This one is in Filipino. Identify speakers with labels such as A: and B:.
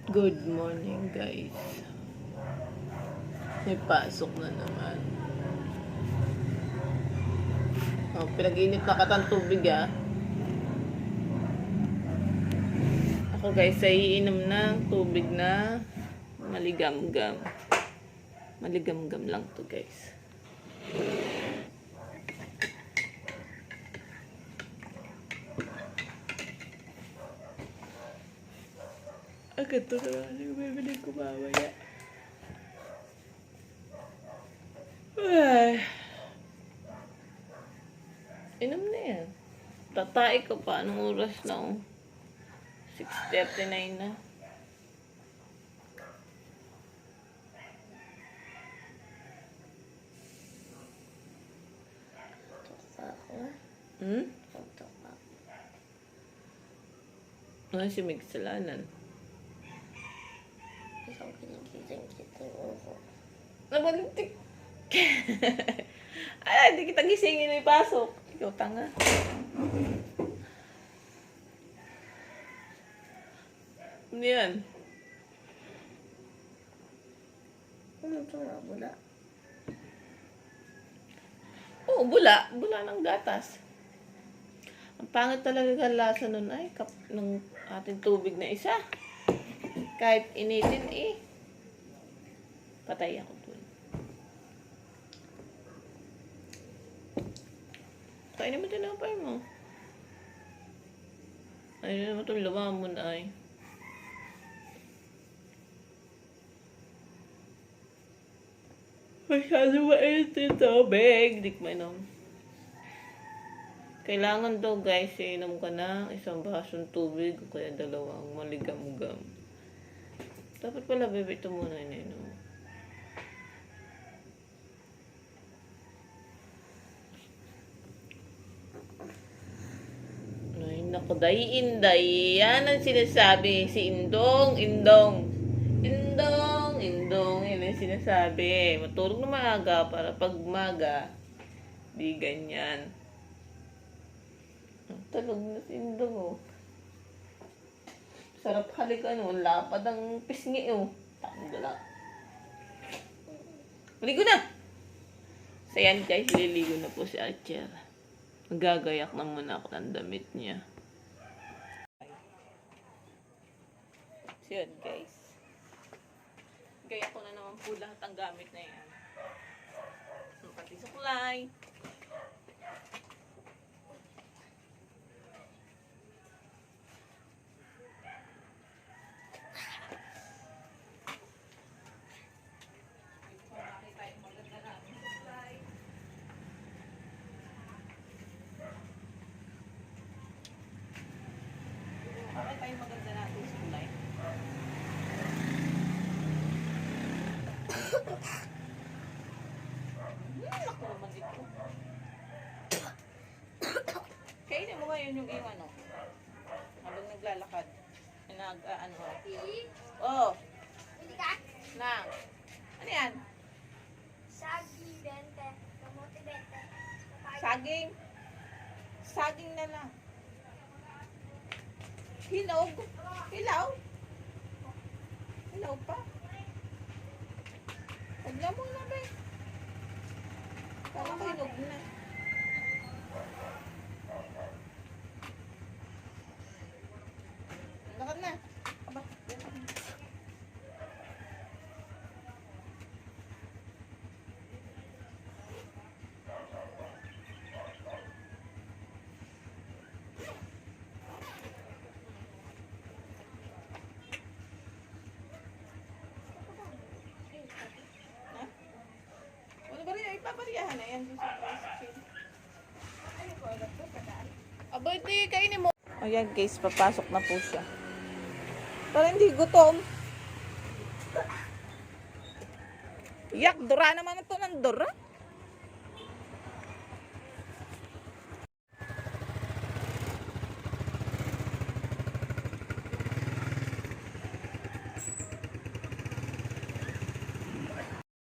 A: Good morning, guys. May pasok na naman. Oh, pinag-init na katang tubig Ako guys ay iinom ng tubig na maligamgam. Maligamgam lang to guys. Agad to na lang yung bibili ko mamaya. Ay. Inom na yan. Tatay ko pa. Anong oras na 6:39 na. Ano si Mig Salanan?
B: Isang kinigising kita ko.
A: Nabalintik. Ay, hindi kita gisingin na ipasok. Ikaw tanga. Ano yan?
B: Ano ito nga, bula?
A: Oo, bula. Bula ng gatas. Ang pangit talaga ang lasa nun ay kap ng ating tubig na isa. Kahit initin patay ako dun. Kainin mo tinapay mo. Ayun naman itong lumamon ay. Masyado mainit yung tubig. Di ko mainom. Kailangan daw guys, inom ka na isang basong tubig o kaya dalawang maligam-gam. Dapat pala bebe ito muna ininom. Ay naku, Inday. Yan ang sinasabi. Si Indong. Indong. Yan ang sinasabi. Matulog na maaga para pag maga, di ganyan. Talog na si Indong Sarap halikan lapad ang pisngi Tanggalak. Maligo na! So yan guys, liligo na po si Archer. Magagayak na muna ako ng damit niya. So yan guys. Gayak ko na naman po lahat ang gamit na yan. Pati suklay. Bakit tayo maganda natin sa kulay? Ako naman ito. Kainin mo ngayon yung iwan habang naglalakad. Oh. Nang. Ano yan?
B: Sagi, 20. Kamote, 20.
A: Saging. Saging na lang. Hinog. Hilaw. Hilaw pa. Huwag na muna ba Parang hinog na. Lakad na. Aba. Ipapariyahan na yan sa tricycle. Aba, hindi. Kainin mo. Ayan guys, papasok na po siya. Para hindi gutom. Yak, dura naman ito ng dura.